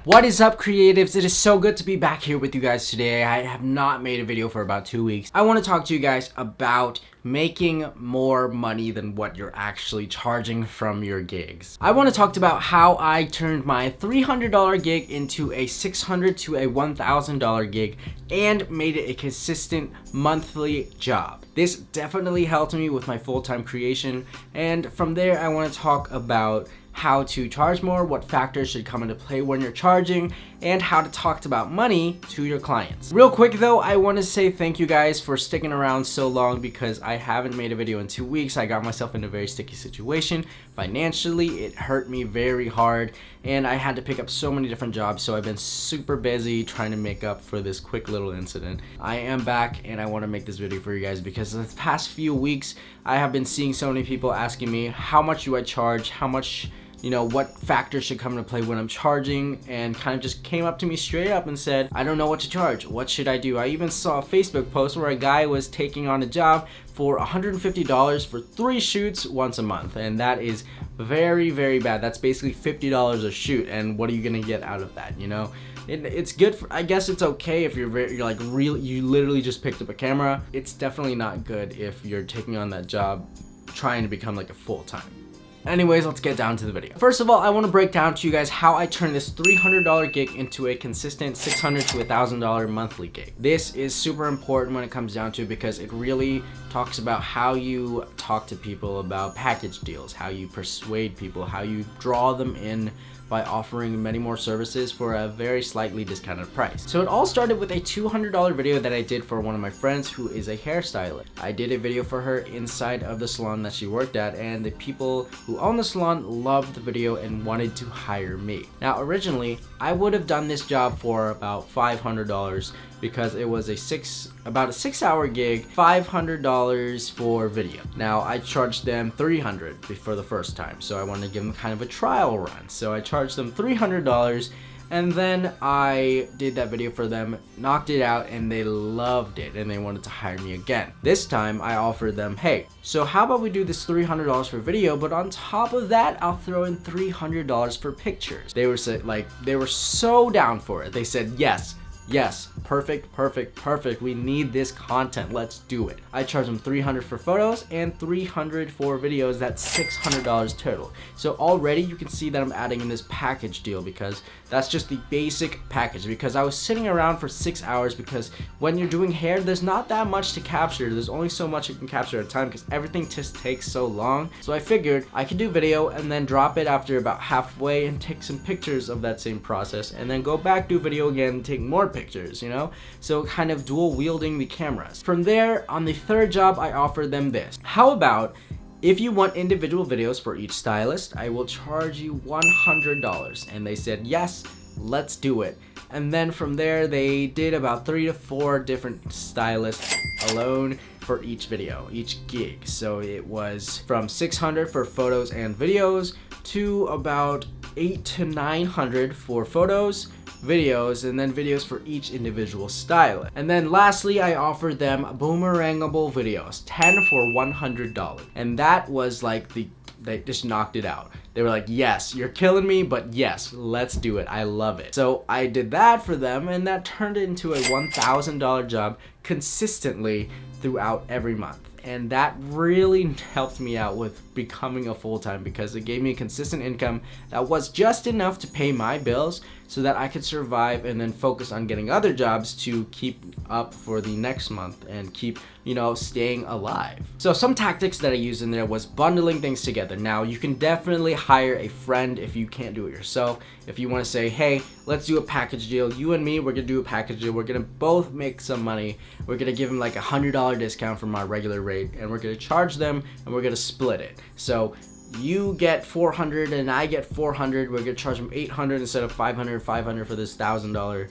What is up, creatives? It is so good to be back here with you guys today. I have not made a video for about 2 weeks. I want to talk to you guys about making more money than what you're actually charging from your gigs. I want to talk about how I turned my $300 gig into a $600 to a $1,000 gig and made it a consistent monthly job. This definitely helped me with my full-time creation, and from there I want to talk about how to charge more, what factors should come into play when you're charging, and how to talk about money to your clients. Real quick though, I want to say thank you guys for sticking around so long because I haven't made a video in 2 weeks. I got myself in a very sticky situation. Financially, it hurt me very hard and I had to pick up so many different jobs, so I've been super busy trying to make up for this quick little incident. I am back and I want to make this video for you guys because in the past few weeks, I have been seeing so many people asking me, how much do I charge? How much, what factors should come into play when I'm charging, and kind of just came up to me straight up and said, I don't know what to charge. What should I do? I even saw a Facebook post where a guy was taking on a job for $150 for 3 shoots once a month, and that is very, very bad. That's basically $50 a shoot, and what are you gonna get out of that, It's good for, I guess it's okay if you're like you literally just picked up a camera. It's definitely not good if you're taking on that job trying to become like a full-time. Anyways, let's get down to the video. First of all, I want to break down to you guys how I turn this $300 gig into a consistent $600 to $1,000 monthly gig. This is super important when it comes down to it because it really talks about how you talk to people about package deals, how you persuade people, how you draw them in by offering many more services for a very slightly discounted price. So it all started with a $200 video that I did for one of my friends who is a hairstylist. I did a video for her inside of the salon that she worked at, and the people who own the salon loved the video and wanted to hire me. Now originally, I would have done this job for about $500 because it was about a 6-hour gig, $500 for video. Now I charged them $300 for the first time, so I wanted to give them kind of a trial run. So I charged them $300, and then I did that video for them, knocked it out, and they loved it, and they wanted to hire me again. This time I offered them, hey, so how about we do this $300 for video, but on top of that, I'll throw in $300 for pictures. They were so down for it. They said, yes, perfect. We need this content. Let's do it. I charge them $300 for photos and $300 for videos. That's $600 total. So already you can see that I'm adding in this package deal because that's just the basic package, because I was sitting around for 6 hours because when you're doing hair, there's not that much to capture. There's only so much you can capture at a time because everything just takes so long. So I figured I could do video and then drop it after about halfway and take some pictures of that same process and then go back, do video again, and take more pictures, so kind of dual wielding the cameras. From there, on the third job, I offered them this. How about if you want individual videos for each stylist, I will charge you $100. And they said, yes, let's do it. And then from there, they did about 3 to 4 different stylists alone for each video, each gig. So it was from $600 for photos and videos to about $800 to $900 for photos, videos, and then videos for each individual stylist. And then lastly, I offered them boomerangable videos, 10 for $100. And that was like they just knocked it out. They were like, yes, you're killing me, but yes, let's do it. I love it. So I did that for them, and that turned it into a $1,000 job consistently throughout every month. And that really helped me out with becoming a full-time because it gave me a consistent income that was just enough to pay my bills so that I could survive and then focus on getting other jobs to keep up for the next month and keep, staying alive. So some tactics that I used in there was bundling things together. Now you can definitely hire a friend if you can't do it yourself. If you want to say, hey, let's do a package deal. You and me, we're gonna do a package deal. We're gonna both make some money. We're gonna give them like a $100 discount from our regular rate, and we're gonna charge them and we're gonna split it. So you get $400 and I get $400. We're gonna charge them $800 instead of $500 for this $1,000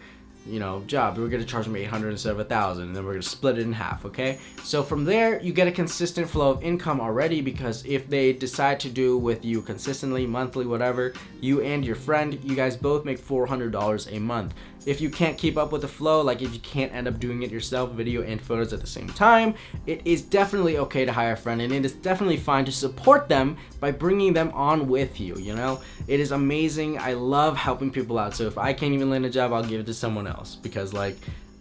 job, we're gonna charge them 800 instead of 1,000, and then we're gonna split it in half, okay? So from there, you get a consistent flow of income already, because if they decide to do with you consistently, monthly, whatever, you and your friend, you guys both make $400 a month. If you can't keep up with the flow, like if you can't end up doing it yourself, video and photos at the same time, it is definitely okay to hire a friend, and it is definitely fine to support them by bringing them on with you, It is amazing. I love helping people out. So if I can't even land a job, I'll give it to someone else, because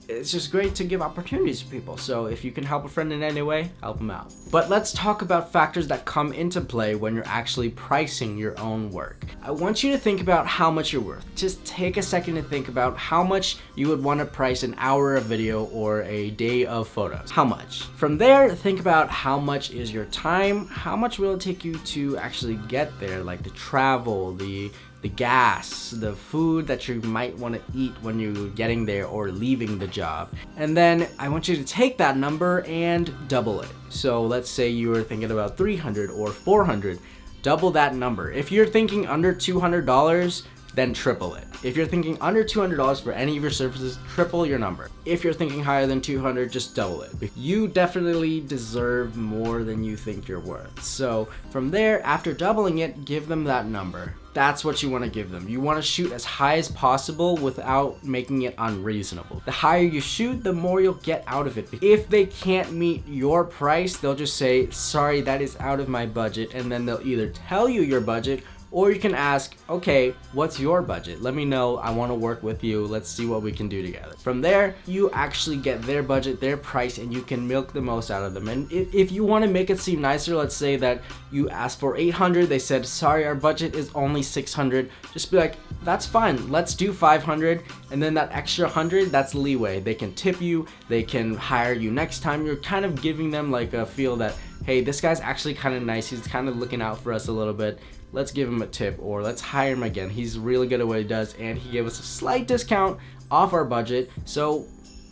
it's just great to give opportunities to people. So if you can help a friend in any way, help them out. But let's talk about factors that come into play when you're actually pricing your own work. I want you to think about how much you're worth. Just take a second to think about how much you would want to price an hour of video or a day of photos. How much? From there, think about how much is your time, how much will it take you to actually get there, like the travel, the gas, the food that you might want to eat when you're getting there or leaving the job. And then I want you to take that number and double it. So let's say you were thinking about 300 or 400, double that number. If you're thinking under $200, then triple it. If you're thinking under $200 for any of your services, triple your number. If you're thinking higher than 200, just double it. You definitely deserve more than you think you're worth. So from there, after doubling it, give them that number. That's what you want to give them. You want to shoot as high as possible without making it unreasonable. The higher you shoot, the more you'll get out of it. If they can't meet your price, they'll just say, sorry, that is out of my budget. And then they'll either tell you your budget, or you can ask, okay, what's your budget? Let me know, I wanna work with you, let's see what we can do together. From there, you actually get their budget, their price, and you can milk the most out of them. And if you wanna make it seem nicer, let's say that you asked for 800, they said, sorry, our budget is only 600. Just be like, that's fine, let's do 500, and then that extra 100, that's leeway. They can tip you, they can hire you next time. You're kind of giving them like a feel that, hey, this guy's actually kind of nice, he's kind of looking out for us a little bit. Let's give him a tip, or let's hire him again. He's really good at what he does, and he gave us a slight discount off our budget, so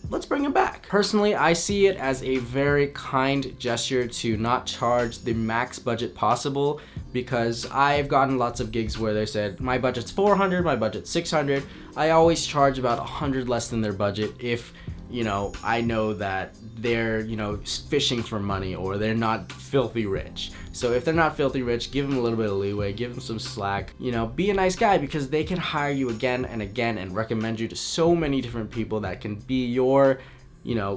let's bring him back. Personally, I see it as a very kind gesture to not charge the max budget possible, because I've gotten lots of gigs where they said, my budget's 400, my budget's 600. I always charge about 100 less than their budget if I know that they're, fishing for money, or they're not filthy rich. So if they're not filthy rich, give them a little bit of leeway, give them some slack, be a nice guy, because they can hire you again and again and recommend you to so many different people that can be your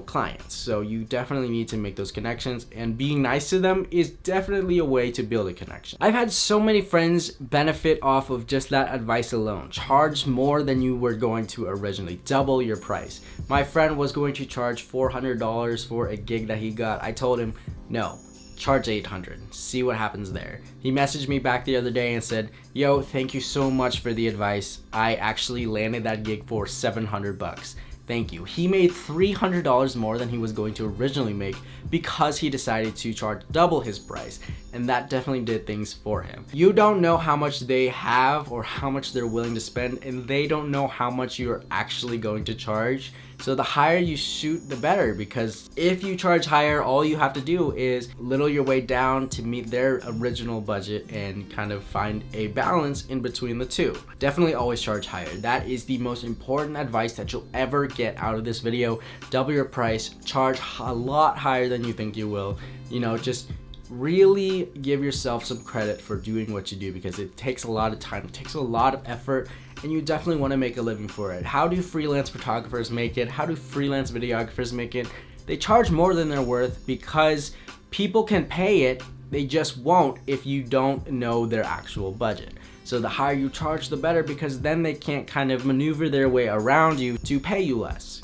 clients. So you definitely need to make those connections, and being nice to them is definitely a way to build a connection. I've had so many friends benefit off of just that advice alone. Charge more than you were going to originally. Double your price. My friend was going to charge $400 for a gig that he got. I told him, no, charge 800. See what happens there. He messaged me back the other day and said, yo, thank you so much for the advice. I actually landed that gig for $700. Thank you. He made $300 more than he was going to originally make because he decided to charge double his price, and that definitely did things for him. You don't know how much they have or how much they're willing to spend, and they don't know how much you're actually going to charge. So the higher you shoot, the better, because if you charge higher, all you have to do is whittle your way down to meet their original budget and kind of find a balance in between the two. Definitely always charge higher. That is the most important advice that you'll ever get out of this video. Double your price, charge a lot higher than you think you will. Just really give yourself some credit for doing what you do, because it takes a lot of time, it takes a lot of effort, and you definitely want to make a living for it. How do freelance photographers make it? How do freelance videographers make it? They charge more than they're worth because people can pay it, they just won't if you don't know their actual budget. So the higher you charge, the better, because then they can't kind of maneuver their way around you to pay you less,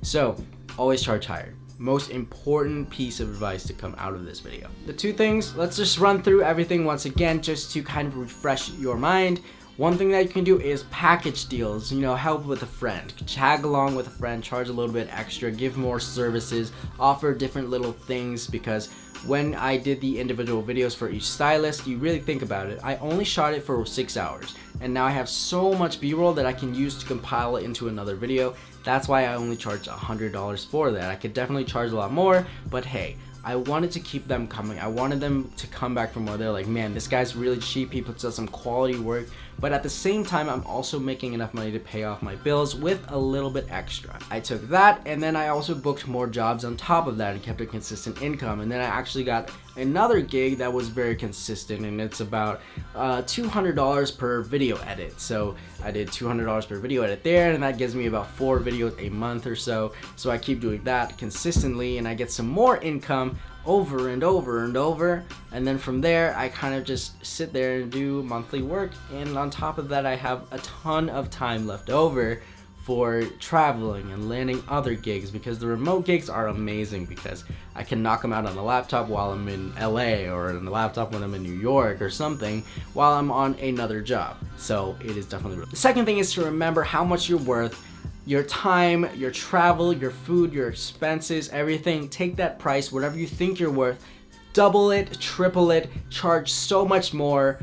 So always charge higher. Most important piece of advice to come out of this video. The two things, let's just run through everything once again just to kind of refresh your mind. One thing that you can do is package deals, help with a friend, tag along with a friend, charge a little bit extra, give more services, offer different little things, because when I did the individual videos for each stylist, you really think about it, I only shot it for 6 hours, and now I have so much B-roll that I can use to compile it into another video. That's why I only charge $100 for that. I could definitely charge a lot more, but hey, I wanted to keep them coming. I wanted them to come back for more. They're like, man, this guy's really cheap. He puts out some quality work. but at the same time, I'm also making enough money to pay off my bills with a little bit extra. I took that, and then I also booked more jobs on top of that and kept a consistent income. And then I actually got another gig that was very consistent, and it's about $200 per video edit. So I did $200 per video edit there, and that gives me about 4 videos a month or so. So I keep doing that consistently, and I get some more income over and over and over, and then from there I kind of just sit there and do monthly work, and on top of that I have a ton of time left over for traveling and landing other gigs, because the remote gigs are amazing because I can knock them out on the laptop while I'm in LA, or on the laptop when I'm in New York or something, while I'm on another job. So it is definitely real. The second thing is to remember how much you're worth. Your time, your travel, your food, your expenses, everything. Take that price, whatever you think you're worth, double it, triple it, charge so much more,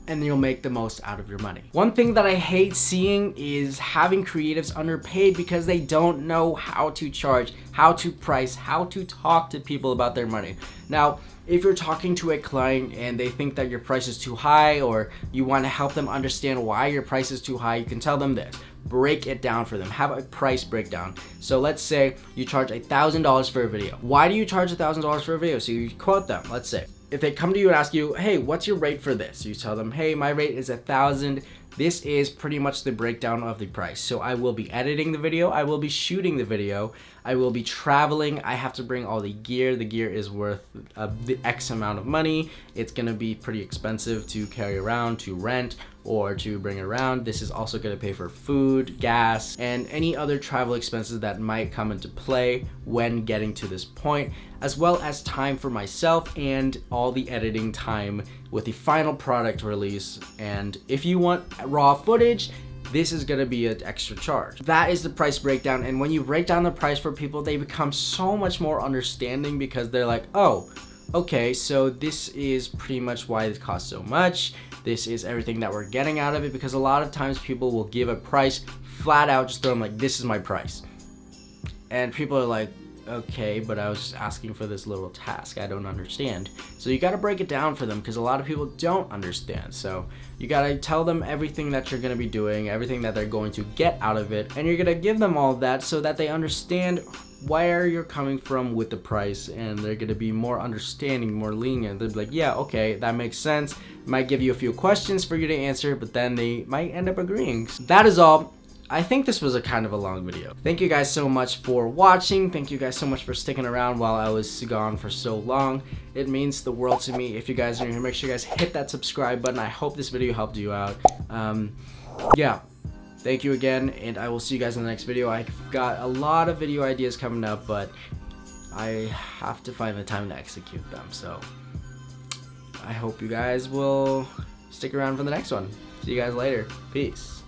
and you'll make the most out of your money. One thing that I hate seeing is having creatives underpaid because they don't know how to charge, how to price, how to talk to people about their money. Now, if you're talking to a client and they think that your price is too high, or you want to help them understand why your price is too high, you can tell them this. Break it down for them. Have a price breakdown. So let's say you charge $1,000 for a video. Why do you charge $1,000 for a video? So you quote them. Let's say if they come to you and ask you, hey, what's your rate for this? You tell them, hey, my rate is $1,000. This is pretty much the breakdown of the price. So I will be editing the video, I will be shooting the video, I will be traveling, I have to bring all the gear. The gear is worth the X amount of money. It's gonna be pretty expensive to carry around, to rent, or to bring around. This is also gonna pay for food, gas, and any other travel expenses that might come into play when getting to this point, as well as time for myself and all the editing time with the final product release. And if you want raw footage, this is gonna be an extra charge. That is the price breakdown, and when you break down the price for people, they become so much more understanding, because they're like, oh, okay, so this is pretty much why it costs so much. This is everything that we're getting out of it, because a lot of times people will give a price flat out, just throw them like, this is my price. And people are like, okay, but I was just asking for this little task. I don't understand. So you gotta break it down for them, because a lot of people don't understand. So you gotta tell them everything that you're gonna be doing, everything that they're going to get out of it, and you're gonna give them all of that so that they understand where you're coming from with the price, and they're gonna be more understanding, more lenient. They'll be like, yeah, okay, that makes sense. Might give you a few questions for you to answer, but then they might end up agreeing. That is all. I think this was a kind of a long video. Thank you guys so much for watching. Thank you guys so much for sticking around while I was gone for so long. It means the world to me. If you guys are new here, make sure you guys hit that subscribe button. I hope this video helped you out. Yeah. Thank you again, and I will see you guys in the next video. I've got a lot of video ideas coming up, but I have to find the time to execute them. So I hope you guys will stick around for the next one. See you guys later. Peace.